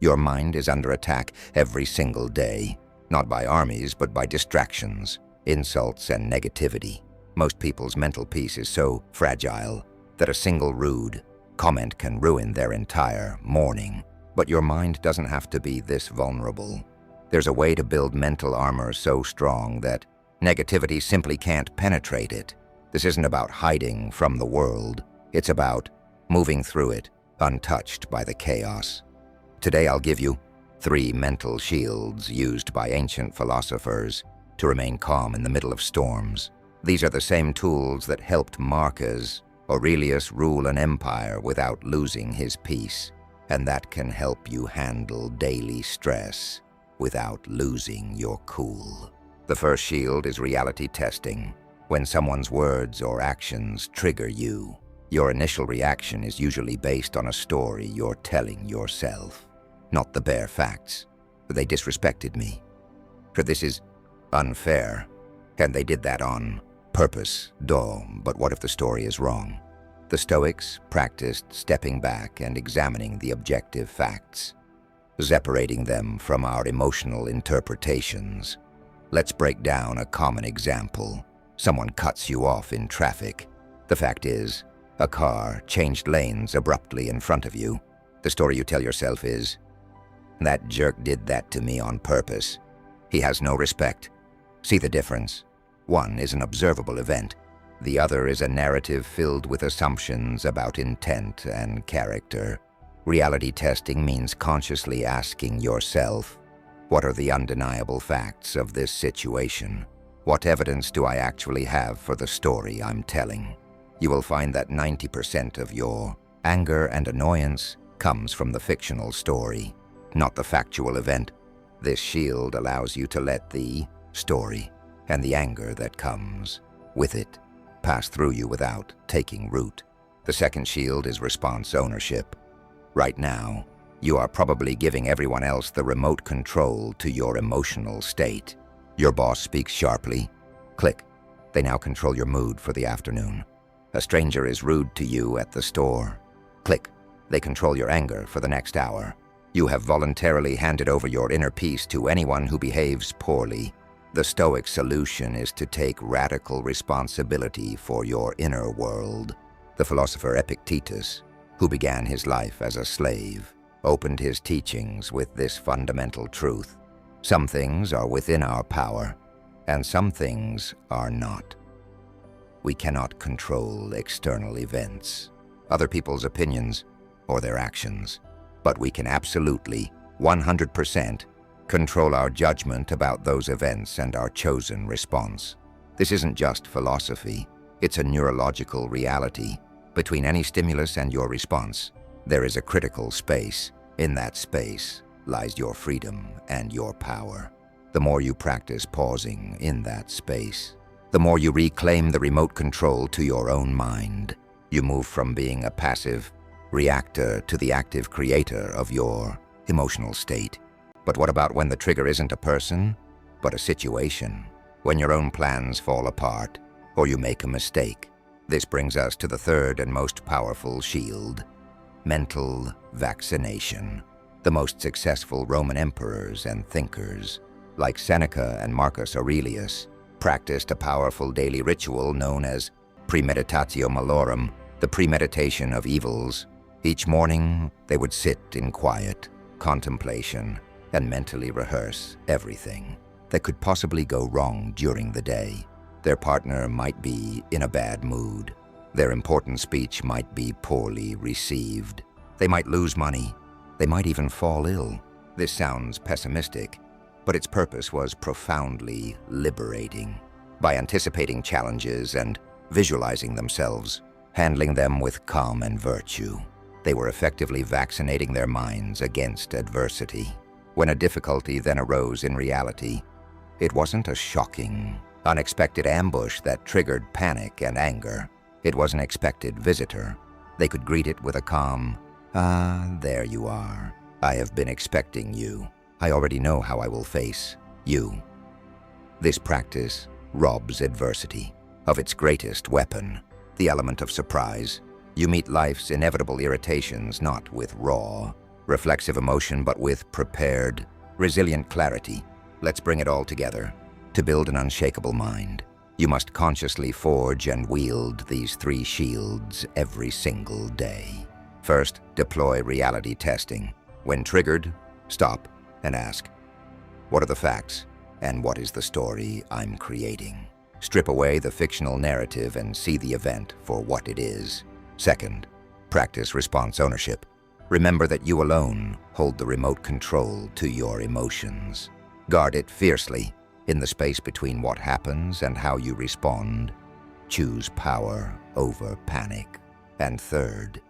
Your mind is under attack every single day, not by armies, but by distractions, insults, and negativity. Most people's mental peace is so fragile that a single rude comment can ruin their entire morning. But your mind doesn't have to be this vulnerable. There's a way to build mental armor so strong that negativity simply can't penetrate it. This isn't about hiding from the world. It's about moving through it, untouched by the chaos. Today I'll give you 3 mental shields used by ancient philosophers to remain calm in the middle of storms. These are the same tools that helped Marcus Aurelius rule an empire without losing his peace, and that can help you handle daily stress without losing your cool. The first shield is reality testing. When someone's words or actions trigger you, your initial reaction is usually based on a story you're telling yourself, not the bare facts. They disrespected me, for this is unfair, and they did that on purpose. But what if the story is wrong? The Stoics practiced stepping back and examining the objective facts, separating them from our emotional interpretations. Let's break down a common example. Someone cuts you off in traffic. The fact is, a car changed lanes abruptly in front of you. The story you tell yourself is, "That jerk did that to me on purpose. He has no respect." See the difference? One is an observable event. The other is a narrative filled with assumptions about intent and character. Reality testing means consciously asking yourself, what are the undeniable facts of this situation? What evidence do I actually have for the story I'm telling? You will find that 90% of your anger and annoyance comes from the fictional story, not the factual event. This shield allows you to let the story and the anger that comes with it pass through you without taking root. The second shield is response ownership. Right now, you are probably giving everyone else the remote control to your emotional state. Your boss speaks sharply. Click. They now control your mood for the afternoon. A stranger is rude to you at the store. Click. They control your anger for the next hour. You have voluntarily handed over your inner peace to anyone who behaves poorly. The Stoic solution is to take radical responsibility for your inner world. The philosopher Epictetus, who began his life as a slave, opened his teachings with this fundamental truth. Some things are within our power, and some things are not. We cannot control external events, other people's opinions, or their actions, but we can absolutely, 100%, control our judgment about those events and our chosen response. This isn't just philosophy, it's a neurological reality. Between any stimulus and your response, there is a critical space. In that space lies your freedom and your power. The more you practice pausing in that space, the more you reclaim the remote control to your own mind. You move from being a passive reactor to the active creator of your emotional state. But what about when the trigger isn't a person, but a situation? When your own plans fall apart, or you make a mistake? This brings us to the third and most powerful shield, mental vaccination. The most successful Roman emperors and thinkers, like Seneca and Marcus Aurelius, practiced a powerful daily ritual known as premeditatio malorum, the premeditation of evils. Each morning, they would sit in quiet contemplation and mentally rehearse everything that could possibly go wrong during the day. Their partner might be in a bad mood. Their important speech might be poorly received. They might lose money. They might even fall ill. This sounds pessimistic, but its purpose was profoundly liberating. By anticipating challenges and visualizing themselves, handling them with calm and virtue, they were effectively vaccinating their minds against adversity. When a difficulty then arose in reality, it wasn't a shocking, unexpected ambush that triggered panic and anger. It was an expected visitor. They could greet it with a calm, "Ah, there you are. I have been expecting you. I already know how I will face you." This practice robs adversity of its greatest weapon, the element of surprise. You meet life's inevitable irritations not with raw, reflexive emotion but with prepared, resilient clarity. Let's bring it all together. To build an unshakable mind, you must consciously forge and wield these 3 shields every single day. First, deploy reality testing. When triggered, stop and ask, what are the facts and what is the story I'm creating? Strip away the fictional narrative and see the event for what it is. Second, practice response ownership. Remember that you alone hold the remote control to your emotions. Guard it fiercely. In the space between what happens and how you respond, choose power over panic. And third,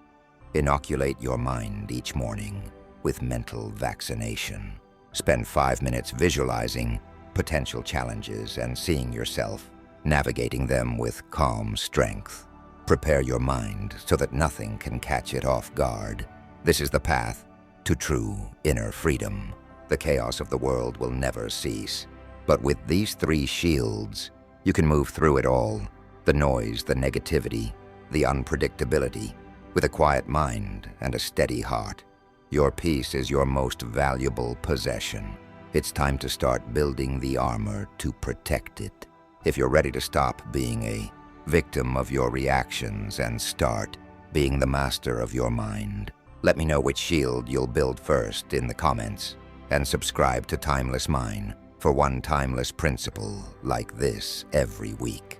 inoculate your mind each morning with mental vaccination. Spend 5 minutes visualizing potential challenges and seeing yourself navigating them with calm strength. Prepare your mind so that nothing can catch it off guard. This is the path to true inner freedom. The chaos of the world will never cease. But with these 3 shields, you can move through it all. The noise, the negativity, the unpredictability. With a quiet mind and a steady heart, your peace is your most valuable possession. It's time to start building the armor to protect it. If you're ready to stop being a victim of your reactions and start being the master of your mind, let me know which shield you'll build first in the comments, and subscribe to Timeless Mind for one timeless principle like this every week.